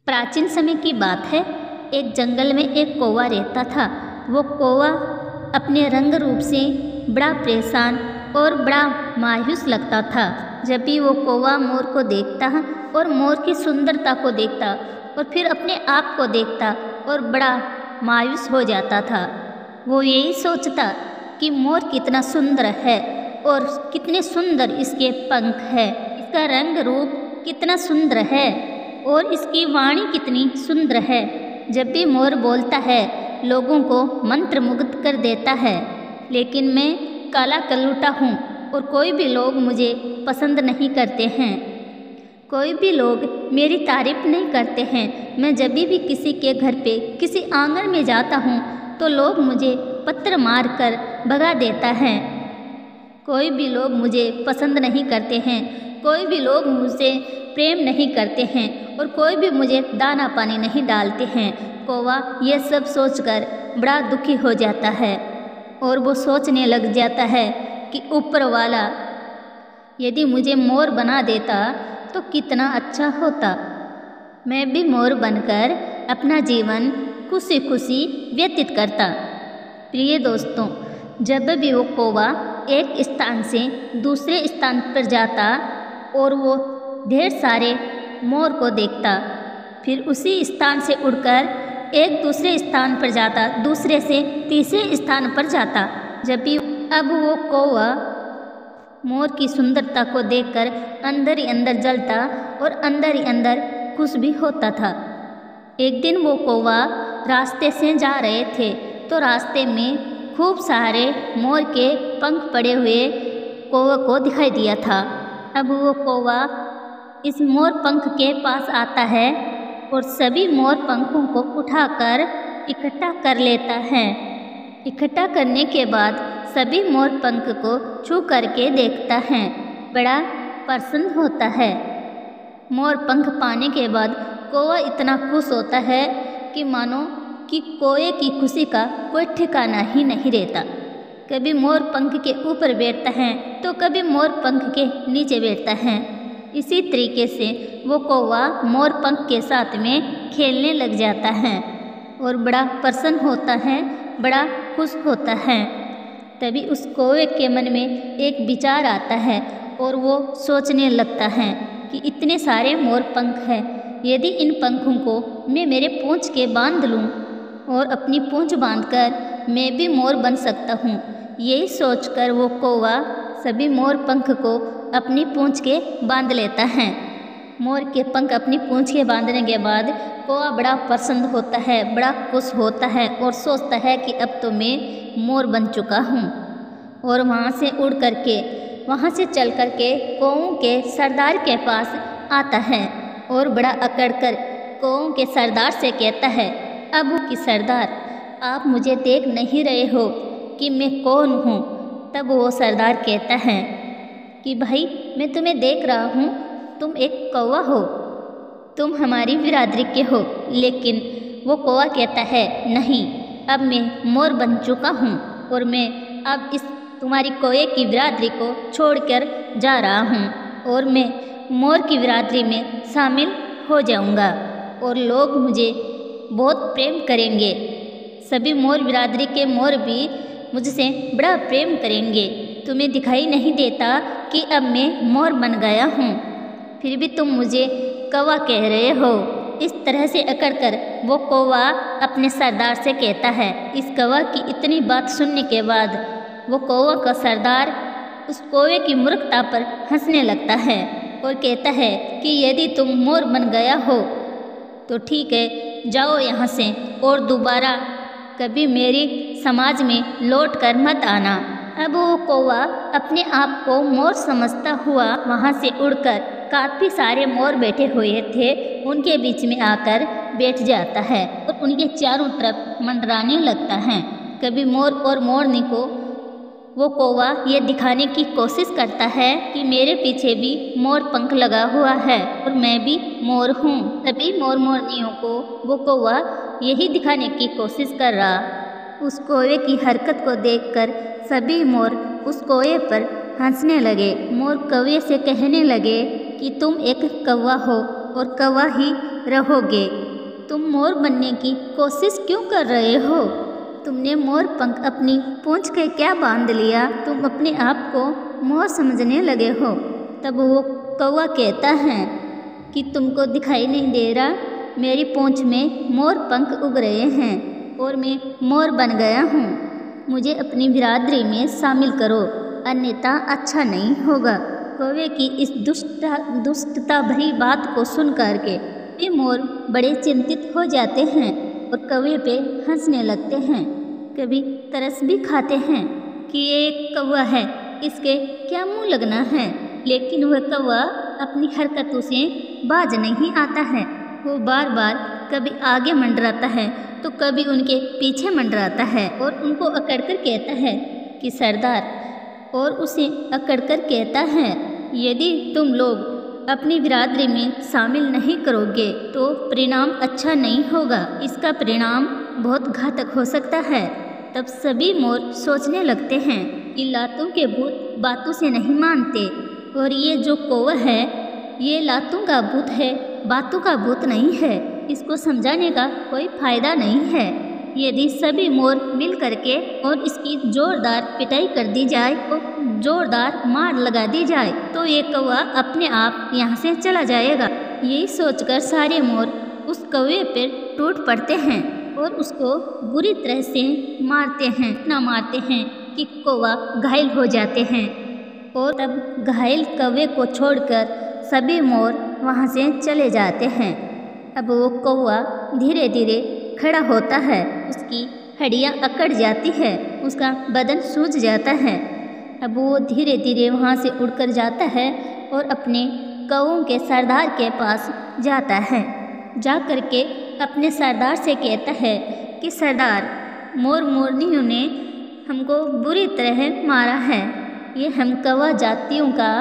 प्राचीन समय की बात है। एक जंगल में एक कौवा रहता था। वो कौवा अपने रंग रूप से बड़ा परेशान और बड़ा मायूस लगता था। जब भी वो कौवा मोर को देखता और मोर की सुंदरता को देखता और फिर अपने आप को देखता और बड़ा मायूस हो जाता था। वो यही सोचता कि मोर कितना सुंदर है और कितने सुंदर इसके पंख है, इसका रंग रूप कितना सुंदर है और इसकी वाणी कितनी सुंदर है। जब भी मोर बोलता है लोगों को मंत्रमुग्ध कर देता है, लेकिन मैं काला कलूटा हूँ और कोई भी लोग मुझे पसंद नहीं करते हैं। कोई भी लोग मेरी तारीफ नहीं करते हैं। मैं जब भी किसी के घर पे किसी आंगन में जाता हूँ तो लोग मुझे पत्थर मार कर भगा देता है। कोई भी लोग मुझे पसंद नहीं करते हैं, कोई भी लोग मुझसे प्रेम नहीं करते हैं और कोई भी मुझे दाना पानी नहीं डालते हैं। कौवा ये सब सोचकर बड़ा दुखी हो जाता है और वो सोचने लग जाता है कि ऊपर वाला यदि मुझे मोर बना देता तो कितना अच्छा होता। मैं भी मोर बनकर अपना जीवन खुशी खुशी व्यतीत करता। प्रिय दोस्तों, जब भी वो कौवा एक स्थान से दूसरे स्थान पर जाता और वो ढेर सारे मोर को देखता, फिर उसी स्थान से उड़कर एक दूसरे स्थान पर जाता, दूसरे से तीसरे स्थान पर जाता। जब भी अब वो कौवा मोर की सुंदरता को देखकर अंदर ही अंदर जलता और अंदर ही अंदर खुश भी होता था। एक दिन वो कौवा रास्ते से जा रहे थे तो रास्ते में खूब सारे मोर के पंख पड़े हुए कौवे को दिखाई दिया था। अब वो कौवा इस मोर पंख के पास आता है और सभी मोर पंखों को उठाकर इकट्ठा कर लेता है। इकट्ठा करने के बाद सभी मोर पंख को छू करके देखता है, बड़ा प्रसन्न होता है। मोर पंख पाने के बाद कौवा इतना खुश होता है कि मानो कि कौवे की खुशी का कोई ठिकाना ही नहीं रहता। कभी मोर पंख के ऊपर बैठता है तो कभी मोर पंख के नीचे बैठता है। इसी तरीके से वो कौवा मोर पंख के साथ में खेलने लग जाता है और बड़ा प्रसन्न होता है, बड़ा खुश होता है। तभी उस कौवे के मन में एक विचार आता है और वो सोचने लगता है कि इतने सारे मोर पंख हैं, यदि इन पंखों को मैं मेरे पूंछ के बांध लूँ और अपनी पूंछ बांधकर मैं भी मोर बन सकता हूँ। यही सोचकर वो कौवा सभी मोर पंख को अपनी पूंछ के बांध लेता है। मोर के पंख अपनी पूंछ के बांधने के बाद कौवा बड़ा प्रसन्न होता है, बड़ा खुश होता है और सोचता है कि अब तो मैं मोर बन चुका हूँ। और वहाँ से उड़ करके, वहाँ से चल करके कौवों के सरदार के पास आता है और बड़ा अकड़ कर कौवों के सरदार से कहता है, अब कि सरदार, आप मुझे देख नहीं रहे हो कि मैं कौन हूँ। तब वो सरदार कहता है कि भाई, मैं तुम्हें देख रहा हूँ, तुम एक कौवा हो, तुम हमारी बिरादरी के हो। लेकिन वो कौवा कहता है, नहीं, अब मैं मोर बन चुका हूँ और मैं अब इस तुम्हारी कौवे की बिरादरी को छोड़कर जा रहा हूँ और मैं मोर की बिरादरी में शामिल हो जाऊँगा और लोग मुझे बहुत प्रेम करेंगे। सभी मोर बिरादरी के मोर भी मुझसे बड़ा प्रेम करेंगे। तुम्हें दिखाई नहीं देता कि अब मैं मोर बन गया हूँ, फिर भी तुम मुझे कौवा कह रहे हो। इस तरह से अकड़ कर वो कौवा अपने सरदार से कहता है। इस कौवा की इतनी बात सुनने के बाद वो कौवा का सरदार उस कौवे की मूर्खता पर हंसने लगता है और कहता है कि यदि तुम मोर बन गया हो तो ठीक है, जाओ यहाँ से और दोबारा कभी मेरी समाज में लौट कर मत आना। अब वो कौवा अपने आप को मोर समझता हुआ वहाँ से उड़कर काफ़ी सारे मोर बैठे हुए थे उनके बीच में आकर बैठ जाता है और उनके चारों तरफ मंडराने लगता है। कभी मोर और मोरनी को वो कौवा ये दिखाने की कोशिश करता है कि मेरे पीछे भी मोर पंख लगा हुआ है और मैं भी मोर हूँ। तभी मोर मोरनियों को वो कौवा यही दिखाने की कोशिश कर रहा। उस कौवे की हरकत को देखकर सभी मोर उस कौवे पर हंसने लगे। मोर कौवे से कहने लगे कि तुम एक कौवा हो और कौवा ही रहोगे। तुम मोर बनने की कोशिश क्यों कर रहे हो? तुमने मोर पंख अपनी पूंछ के क्या बांध लिया? तुम अपने आप को मोर समझने लगे हो। तब वो कौवा कहता है कि तुमको दिखाई नहीं दे रहा, मेरी पूंछ में मोर पंख उग रहे हैं और मैं मोर बन गया हूँ। मुझे अपनी बिरादरी में शामिल करो, अन्यथा अच्छा नहीं होगा। कौवे की इस दुष्टता भरी बात को सुन करके वे मोर बड़े चिंतित हो जाते हैं और कौवे पे हंसने लगते हैं। कभी तरस भी खाते हैं कि ये एक कौवा है, इसके क्या मुंह लगना है। लेकिन वह कौवा अपनी हरकतों से बाज नहीं आता है। वो बार बार कभी आगे मंडराता है तो कभी उनके पीछे मंडराता है और उनको अकड़कर कहता है कि सरदार, और उसे अकड़कर कहता है, यदि तुम लोग अपनी बिरादरी में शामिल नहीं करोगे तो परिणाम अच्छा नहीं होगा। इसका परिणाम बहुत घातक हो सकता है। तब सभी मोर सोचने लगते हैं कि लातों के भूत बातों से नहीं मानते और ये जो कौवा है ये लातों का भूत है, बातों का भूत नहीं है। इसको समझाने का कोई फायदा नहीं है। यदि सभी मोर मिल करके और इसकी जोरदार पिटाई कर दी जाए और जोरदार मार लगा दी जाए तो ये कौवा अपने आप यहाँ से चला जाएगा। यही सोचकर सारे मोर उस कौवे पर टूट पड़ते हैं और उसको बुरी तरह से मारते हैं कि कौवा घायल हो जाते हैं। और तब घायल कौवे को छोड़कर सभी मोर वहाँ से चले जाते हैं। अब वो कौवा धीरे धीरे खड़ा होता है, उसकी हड्डियाँ अकड़ जाती है, उसका बदन सूज जाता है। अब वो धीरे धीरे वहाँ से उड़कर जाता है और अपने कौवों के सरदार के पास जाता है। जा कर के अपने सरदार से कहता है कि सरदार, मोर मोरनियों ने हमको बुरी तरह मारा है। ये हम कौवा जातियों का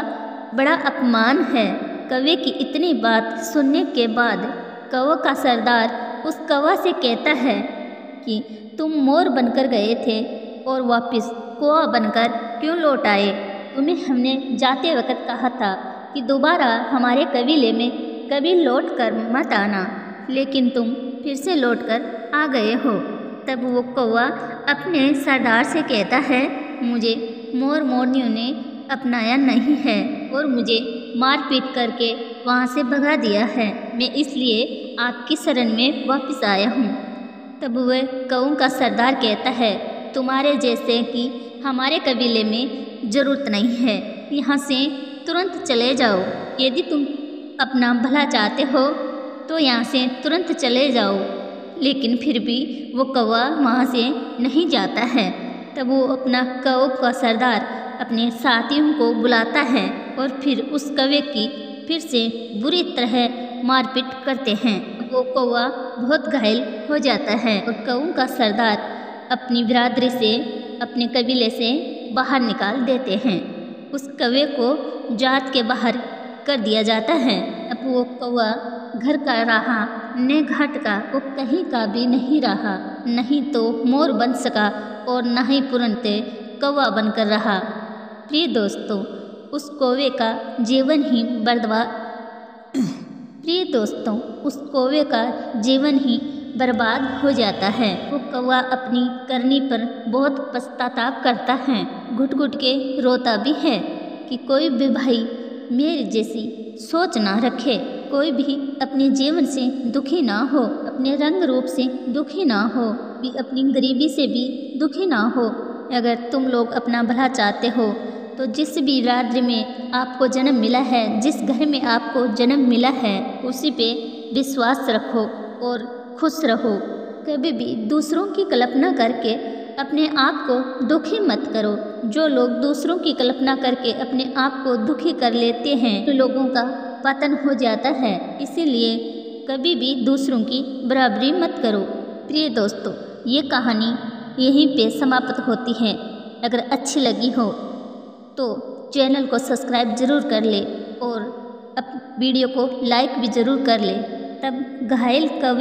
बड़ा अपमान है। कौवे की इतनी बात सुनने के बाद कौवा का सरदार उस कौवा से कहता है कि तुम मोर बनकर गए थे और वापस कौवा बनकर क्यों लौट आए? तुम्हें हमने जाते वक्त कहा था कि दोबारा हमारे कबीले में कभी लौट कर मत आना, लेकिन तुम फिर से लौट कर आ गए हो। तब वो कौवा अपने सरदार से कहता है, मुझे मोर मोरनियों ने अपनाया नहीं है और मुझे मार पीट करके वहाँ से भगा दिया है। मैं इसलिए आपकी शरण में वापस आया हूँ। तब वह कौओं का सरदार कहता है, तुम्हारे जैसे कि हमारे कबीले में ज़रूरत नहीं है, यहाँ से तुरंत चले जाओ। यदि तुम अपना भला चाहते हो तो यहाँ से तुरंत चले जाओ। लेकिन फिर भी वो कौवा वहाँ से नहीं जाता है। तब वो अपना कौओं का सरदार अपने साथियों को बुलाता है और फिर उस कौवे की फिर से बुरी तरह मारपीट करते हैं। वो कौवा बहुत घायल हो जाता है और कौओं का सरदार अपनी बिरादरी से, अपने कबीले से बाहर निकाल देते हैं। उस कौवे को जात के बाहर कर दिया जाता है। अब वो कौवा घर का रहा, न घाट का, वो कहीं का भी नहीं रहा। नहीं तो मोर बन सका और न ही पूर्णतः कौवा बनकर रहा। प्रिय दोस्तों, उस कौवे का जीवन ही बर्बाद हो जाता है। वो कौवा अपनी करनी पर बहुत पश्चाताप करता है, घुट घुट के रोता भी है कि कोई भी भाई मेरे जैसी सोच ना रखे, कोई भी अपने जीवन से दुखी ना हो, अपने रंग रूप से दुखी ना हो, भी अपनी गरीबी से भी दुखी ना हो। अगर तुम लोग अपना भला चाहते हो तो जिस भी बिरादरी में आपको जन्म मिला है, जिस घर में आपको जन्म मिला है, उसी पे विश्वास रखो और खुश रहो। कभी भी दूसरों की कल्पना करके अपने आप को दुखी मत करो। जो लोग दूसरों की कल्पना करके अपने आप को दुखी कर लेते हैं तो लोगों का पतन हो जाता है। इसीलिए कभी भी दूसरों की बराबरी मत करो। प्रिय दोस्तों, ये कहानी यहीं पे समाप्त होती है। अगर अच्छी लगी हो तो चैनल को सब्सक्राइब ज़रूर कर ले और वीडियो को लाइक भी ज़रूर कर ले। तब घायल कौवे